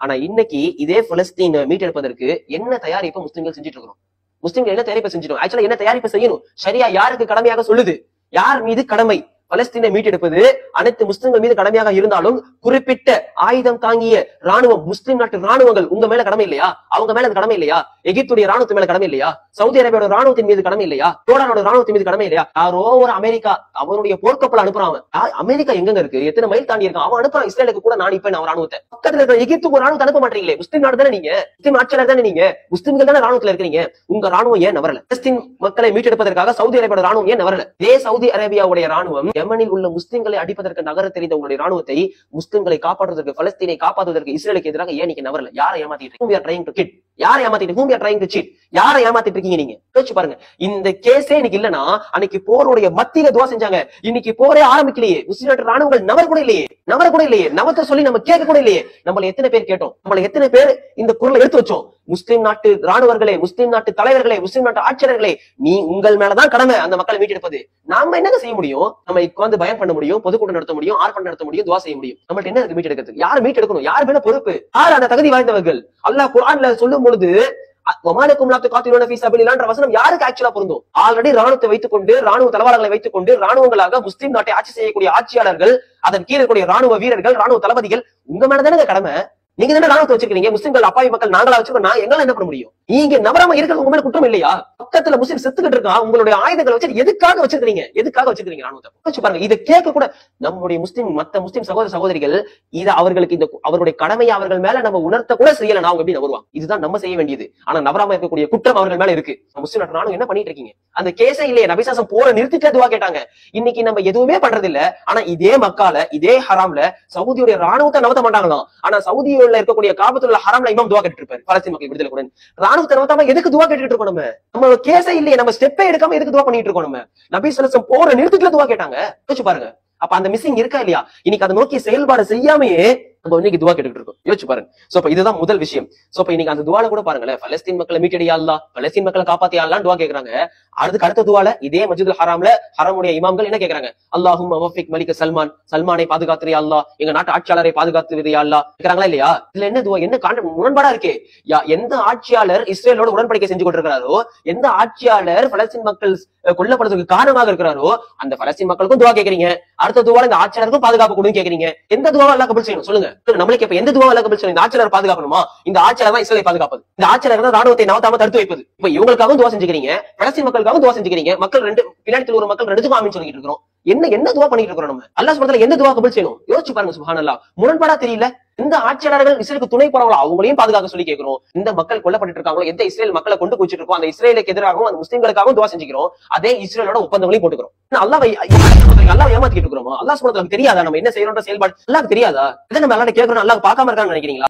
ஆனா இன்னைக்கு இதே பலஸ்தீனை மீட்டெடுப்பதற்கு என்ன தயாரிப்பு முஸ்லிம்கள் செஞ்சுட்டு இருக்கிறோம்? முஸ்லிம்கள் என்ன தயாரிப்பு செஞ்சிடும்? ஆக்சுவலா என்ன தயாரிப்பு செய்யணும்? சரியா யாருக்கு கடமையாக சொல்லுது? யார் மீது கடமை? பலஸ்தீனை மீட்டெடுப்பது அனைத்து முஸ்லிம்கள் மீது கடமையாக இருந்தாலும் குறிப்பிட்ட ஆயுதம் தாங்கிய ராணுவம், முஸ்லிம் நாட்டு ராணுவங்கள் உங்க மேல கடமை இல்லையா? அவங்க மேல கடமை இல்லையா? எகிப்துடைய ராணுவத்தின் மேல கடமை இல்லையா? சவுதி அரேபியாவோட ராணுவத்தின் மீது கடமை இல்லையா? ஜோர்டானோட ராணுவத்தின் மீது கடமை இல்லையா? யாரோ ஒரு அமெரிக்கா அவனுடைய போர்க்கப்பல் அனுப்புறான். அமெரிக்கா எங்க இருக்கு? எத்தனை மைல் தாண்டி இருக்கான்? அவன் அனுப்புறான் இஸ்ரேலுக்கு கூட நான் இப்ப நான் ராணுவத்தை. பக்கத்துல இருக்கிற எகிப்துக்கு ராணுவத்தை அனுப்ப மாட்டீங்களே? முஸ்லிம் நாடு தானே நீங்க, முஸ்லிம் ஆட்சியாளர் தானே நீங்க, முஸ்லிம்கள் தானே ராணுவத்துல இருக்கிறீங்க. உங்க ராணுவம் ஏன் நவரல? பலஸ்தீன் மக்களை மீட்டெடுப்பதற்காக சவுதி அரேபியாவோட ராணுவம் ஏன் நவரல? இதே சவுதி அரேபியாவுடைய ராணுவம் யமனில் உள்ள முஸ்லிம்களை அடிப்பதற்கு நகர தெரிந்த உங்களுடைய ராணுவத்தை முஸ்லிம்களை காப்பாற்றுவதற்கு, பலஸ்தீனை காப்பாற்றுவதற்கு இஸ்ரேலுக்கு எதிராக ஏன் நீங்க நவரல? யாரை ஏமாத்திட்டு? யாரை ஏமாத்திட்டு யாரை ஏமாத்திட்டு இருக்கீங்க நீங்க? யோசிச்சு பாருங்க. இந்த கேஸே இன்னைக்கு இல்லனா அன்னைக்கு போருடைய மத்தியில துவா செஞ்சாங்க. இன்னைக்கு போரே ஆரம்பிக்கலையே. முஸ்லிம் நாட்டு ராணுவங்கள் நவர் கூட இல்லையே. நவத்தை சொல்லி நம்ம கேட்க கூட இல்லையே. நம்மள எத்தனை பேர் கேட்டோம்? நம்மள எத்தனை பேர் இந்த குரலை எடுத்து வச்சோம்? முஸ்லிம் நாட்டு ராணுவர்களே, முஸ்லிம் நாட்டு தலைவர்களே, முஸ்லிம் நாட்டு ஆட்சியர்களே, நீ உங்கள் மேலதான் கடமை அந்த மக்களை மீட்டெடுப்பது. நாம என்னங்க செய்ய முடியும்? நம்ம உட்கார்ந்து பயம் பண்ண முடியும், பொதுக்கூட்டம் நடத்த முடியும், ஆர்ப்பாட்டம் நடத்த முடியும், துவா செய்ய முடியும். நம்மள்ட்ட என்ன இருக்கு மீட்டெடுக்கிறதுக்கு? யார் மீட்டெடுக்கணும்? யார் மேல பொறுப்பு? யார் அந்த தகுதி வாய்ந்தவர்கள்? அல்லாஹ் குர்ஆன்ல சொல்லும் பொழுது வசனம் யாருக்கு ஆக்சுவலா பொருந்தும்? ஆல்ரெடி ராணுவத்தை வைத்துக் கொண்டு, ராணுவ தளவாடங்களை வைத்துக் கொண்டு, ராணுவங்களாக முஸ்லிம் நாட்டை ஆட்சி செய்யக்கூடிய ஆட்சியாளர்கள், அதன் கீழே கூடிய ராணுவ வீரர்கள், ராணுவ தளபதிகள், உங்க மேலதானே கடமை. நீங்க தானே ராணுவத்தை வச்சிருக்கீங்க. முஸ்லிம்கள் அப்பாவி மக்கள் நாங்களா வச்சிருக்கோம். நான் எங்களால என்ன பண்ண முடியும்? நீங்க நவராம இருக்கிறது உங்க மேல குற்றம் இல்லையா? பக்கத்துல முஸ்லிம் செத்துக்கிட்டு இருக்கா. உங்களுடைய ஆயுதங்களை வச்சு எதுக்காக வச்சிருக்கீங்க ராணுவத்தை? வச்சு பாருங்க. இதை கேட்க கூட நம்முடைய மத்த முஸ்லிம் சகோதர சகோதரிகள் இதை அவர்களுக்கு இந்த அவருடைய கடமையை அவர்கள் மேல நம்ம உணர்த்த கூட செய்யல. நான் எப்படி வருவாங்க? இதுதான் நம்ம செய்ய வேண்டியது. ஆனா நவராம இருக்கக்கூடிய குற்றம் அவர்கள் மேல இருக்கு. முஸ்லிம் நாட்டு ராணுவம் என்ன பண்ணிட்டு இருக்கீங்க? அந்த கேஸே இல்லையே. நபிசாசம் போற நிறுத்திட்டு துவா கேட்டாங்க. இன்னைக்கு நம்ம எதுவுமே பண்றது இல்ல. ஆனா இதே மக்கால, இதே ஹராம்ல சவுதியுடைய ராணுவத்தை நவத்த மாட்டாங்களாம். ஆனா சவுதியுள்ள இருக்கக்கூடிய காபத்துல்ல ஹராம்ல இமாம் துவா கேட்டுட்டு இருப்பாரு. பலஸ்தீன் மக்கள் விடுதலை கூட ராணுவத்தை நவத்தாம எதுக்கு துவா கேட்டுட்டு இருக்கோம்? நம்ம கேஸே இல்லையே. நம்ம ஸ்டெப்பே எடுக்காம எதுக்கு துவா பண்ணிட்டு இருக்கோம்? நம்ம நபி ஸல்லல்லாஹு அலைஹி வஸல்லம் போற நிறுத்திட்டு துவா கேட்டாங்க. யோசிச்சு பாருங்க. அப்ப அந்த மிஸ்ஸிங் இருக்கா இல்லையா? இன்னைக்கு அதை நோக்கி செயல்பாடு செய்யாமையே நம்ம இன்னைக்கு துவா கேட்டுட்டு இருக்கோம். யோசிச்சு பாருங்க. சோ இப்ப இதுதான் முதல் விஷயம். சோ இப்ப இன்னைக்கு அந்த துவால கூட பாருங்களேன், பலஸ்தீன் மக்களை மீட்டெடியா அல்லாஹ், பலஸ்தீன் மக்களை காப்பாத்தியா அல்லாஹ்னு துவா கேக்குறாங்க. அடுத்த துவால இதே மஸ்ஜிதுல் ஹராம்ல ஹரமுடைய இமாம்கள் என்ன கேக்குறாங்க? அல்லாஹும்ம வஃபிக் மலிக சல்மானை பாதுகாத்துறியா அல்லாஹ், எங்க நாட்டு ஆட்சியாளரை பாதுகாத்துறியா அல்லாஹ் கேக்குறாங்களா இல்லையா? இதுல என்ன துவா? என்ன முரண்பாடா இருக்கே? எந்த ஆட்சியாளர் இஸ்ரேலோட உடன்படிக்கை செஞ்சு கொண்டிருக்கிறாரோ, எந்த ஆட்சியாளர் பலஸ்தீன் மக்கள் கொல்லப்படுறதுக்கு காரணமாக இருக்கிறாரோ அந்த பலஸ்தீன் மக்களுக்கும் துவா கேக்குறீங்க. அடுத்த துவால இந்த ஆட்சியாளருக்கும் பாதுகாப்பு கொடுன்னு கேக்குறீங்க. எந்த துவா அல்லாஹ் கபூல் செய்யணும் சொல்லுங்க? நம்மளுக்கு இப்ப எந்த துவா அல்லாஹ் கபூல் செய்யணும்? இந்த ஆட்சியாளர் பாதுகாக்கணுமா? இந்த ஆட்சியாளர் தான் இஸ்ரேலை பாதுகாப்பது. இந்த ஆட்சியாளர் தான் ராணுவத்தை நவத்தாம தடுத்து வைப்பது. இப்ப இவங்களுக்காகவும் துவா செஞ்சுக்கிறீங்க, பலஸ்தீன் மக்களுக்காகவும் துவா செஞ்சுக்கிறீங்க. மக்கள் ரெண்டு பின்னாடி ஒரு மக்கள் ரெண்டுக்கும் ஆமீன் சொல்லிட்டு இருக்கிறோம். என்ன துவா பண்ணிட்டு இருக்கிறோம்? நம்ம அல்லாஹ் சுப்ஹானஹு எந்த துவா கபூல் செய்யணும்? யோசிச்சு பாருங்க. சுப்ஹானல்லாஹ். முரண்பாடா தெரியல? இந்த ஆட்சியாளர்கள் இஸ்ரேலுக்கு துணை போறவங்களோ அவங்களையும் பாதுகாக்க சொல்லி கேட்கிறோம். இந்த மக்கள் கொல்லப்பட்டு இருக்காங்களோ, எந்த இஸ்ரேல் மக்களை கொண்டு குச்சிட்டு இருக்கோம், அந்த இஸ்ரேலுக்கு எதிராகவும் அந்த முஸ்லிம்களுக்காகவும் துவா செஞ்சுக்கிறோம். அதே இஸ்ரேலோட ஒப்பந்தங்களையும் போட்டுக்கிறோம். அல்லாஹ் ஏமாத்திட்டு இருக்கிறோமா? அல்லாஹ் சுப்ஹானஹு தெரியாதா நம்ம என்ன செய்யறோம்? செயல்பாடு அல்லாஹ்க்கு தெரியாதா? இதை நம்ம அல்லாஹ் கேட்கிறோம், அல்லாஹ் பார்க்காம இருக்கான்னு நினைக்கிறீங்களா?